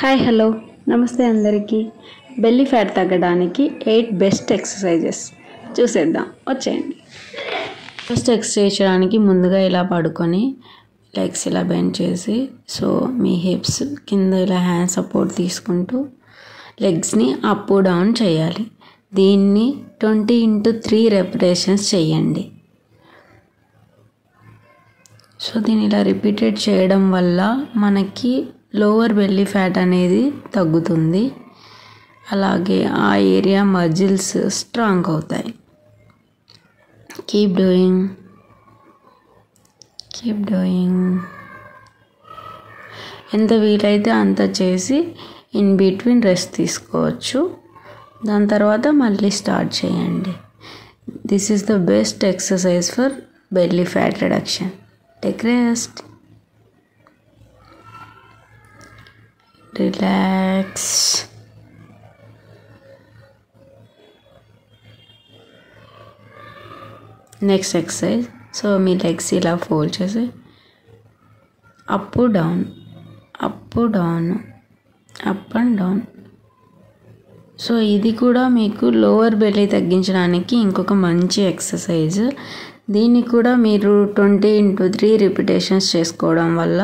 Hi hello నమస్తే అందరికీ. Belly fat తగ్గడానికి 8 బెస్ట్ ఎక్సర్సైజెస్ చూసేద్దాం, వచ్చేయండి. ఫస్ట్ ఎక్సర్సైజ్ చేయడానికి ముందుగా ఇలా పడుకొని లెగ్స్ ఇలా బెండ్ చేసి, సో మీ హిప్స్ కింద ఇలా హ్యాండ్ సపోర్ట్ తీసుకుంటూ లెగ్స్ని అప్ డౌన్ చేయాలి. దీన్ని 20x3 రెపిటేషన్స్ చేయండి. సో దీన్ని ఇలా రిపీటెడ్ చేయడం వల్ల మనకి లోవర్ బెల్లీ ఫ్యాట్ అనేది తగ్గుతుంది, అలాగే ఆ ఏరియా మజిల్స్ స్ట్రాంగ్ అవుతాయి. Keep doing. ఎంత వీలైతే అంత చేసి ఇన్ బిట్వీన్ రెస్ట్ తీసుకోవచ్చు. దాని తర్వాత మళ్ళీ స్టార్ట్ చేయండి. This is the best exercise for belly fat reduction. Take rest. Relax. Next exercise. So me legs ఇలా ఫోల్డ్ చేసి up down, up down, up and down. So ఇది కూడా మీకు లోవర్ బెల్లీ తగ్గించడానికి ఇంకొక మంచి ఎక్సర్సైజ్. దీన్ని కూడా మీరు 20x3 రిపిటేషన్స్ చేసుకోవడం వల్ల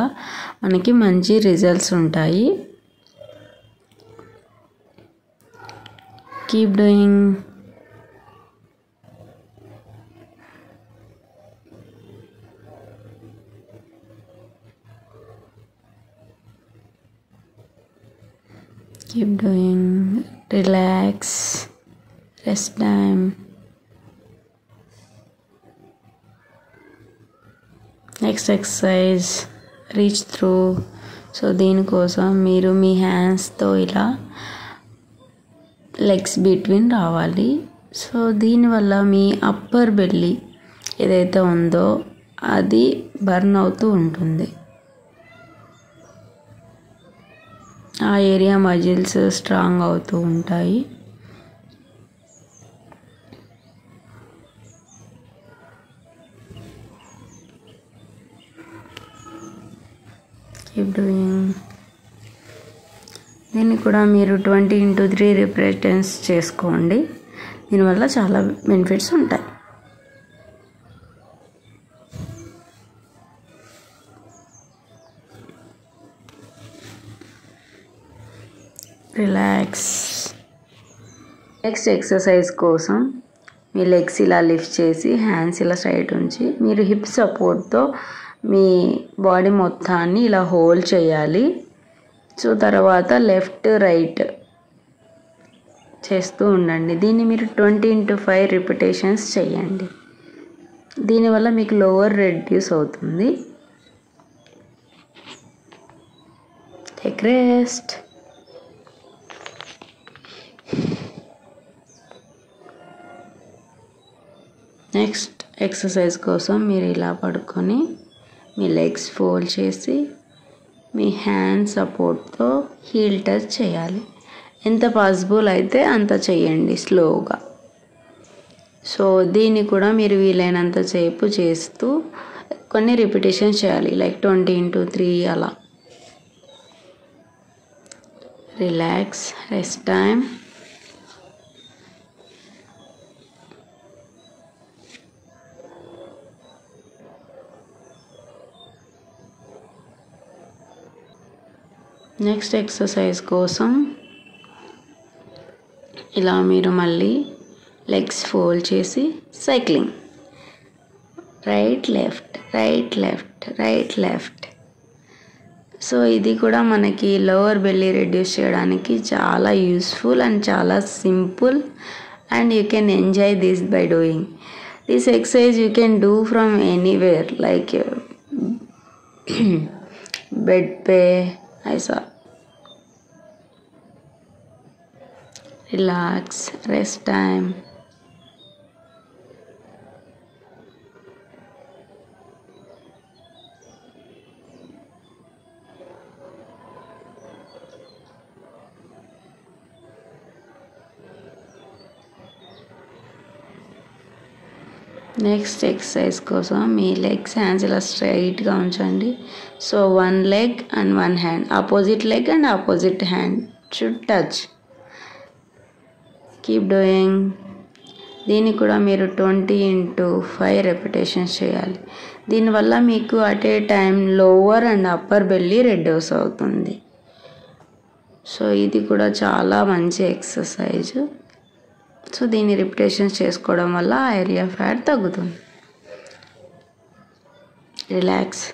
మనకి మంచి రిజల్ట్స్ ఉంటాయి. Keep doing. Keep doing. Relax. Rest time. Next exercise, reach through. So దీనికోసం మీరు మీ హ్యాండ్స్తో ఇలా లెగ్స్ బిట్వీన్ రావాలి. సో దీనివల్ల మీ అప్పర్ బెల్లీ ఏదైతే ఉందో అది బర్న్ అవుతూ ఉంటుంది. ఆ ఏరియా మజిల్స్ స్ట్రాంగ్ అవుతూ ఉంటాయి. Keep doing. దీన్ని కూడా మీరు 20x3 రిపిటేషన్స్ చేసుకోండి. దీనివల్ల చాలా బెనిఫిట్స్ ఉంటాయి. రిలాక్స్. నెక్స్ట్ ఎక్సర్సైజ్ కోసం మీ లెగ్స్ ఇలా లిఫ్ట్ చేసి హ్యాండ్స్ ఇలా సైడ్ ఉంచి మీరు హిప్ సపోర్ట్తో మీ బాడీ మొత్తాన్ని ఇలా హోల్డ్ చేయాలి. సో తర్వాత లెఫ్ట్ రైట్ చేస్తూ ఉండండి. దీన్ని మీరు 20x5 రిపిటేషన్స్ చేయండి. దీనివల్ల మీకు లోవర్ రెడ్యూస్ అవుతుంది. Take rest. నెక్స్ట్ ఎక్సర్సైజ్ కోసం మీరు ఇలా పడుకొని మీ లెగ్స్ ఫోల్డ్ చేసి మీ హ్యాండ్ సపోర్ట్తో హీల్ టచ్ చేయాలి. ఎంత పాసిబుల్ అయితే అంత చేయండి స్లోగా. సో దీన్ని కూడా మీరు వీలైనంత సేపు చేస్తూ కొన్ని రిపిటేషన్స్ చేయాలి, లైక్ 20x3 అలా. Relax. Rest time. Next exercise కోసం ఇలా మీరు మళ్ళీ లెగ్స్ ఫోల్డ్ చేసి cycling, right left, right left, right left. So ఇది కూడా మనకి లోవర్ బెల్లీ రెడ్యూస్ చేయడానికి చాలా యూస్ఫుల్ అండ్ చాలా simple, and you can enjoy this by doing this exercise. You can do from anywhere, like bed pay, ऐसा. Relax. Rest time. Next exercise కోసం మీ legs hands ఇలా స్ట్రైట్గా ఉంచండి. So 1 leg and 1 hand, opposite leg and opposite hand should touch. Keep doing. దీన్ని కూడా మీరు 20 into 5 repetitions చేయాలి. దీనివల్ల మీకు at a time lower and upper belly reduce అవుతుంది. సో ఇది కూడా చాలా మంచి ఎక్సర్సైజ్. సో దీన్ని రిపిటేషన్స్ చేసుకోవడం వల్ల ఏరియా ఫ్యాట్ తగ్గుతుంది. రిలాక్స్.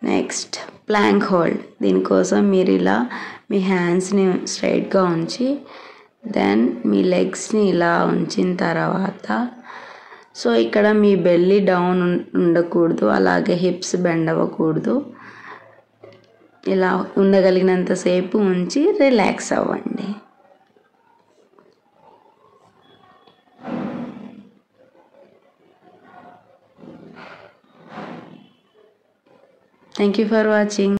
Next plank hold. దీనికోసం మీరు ఇలా మీ హ్యాండ్స్ని స్ట్రైట్గా ఉంచి దెన్ మీ లెగ్స్ని ఇలా ఉంచిన తర్వాత సో ఇక్కడ మీ బెల్లీ డౌన్ ఉండకూడదు, అలాగే హిప్స్ బెండ్ అవ్వకూడదు. ఇలా ఉండగలిగినంతసేపు ఉంచి రిలాక్స్ అవ్వండి. Thank you for watching.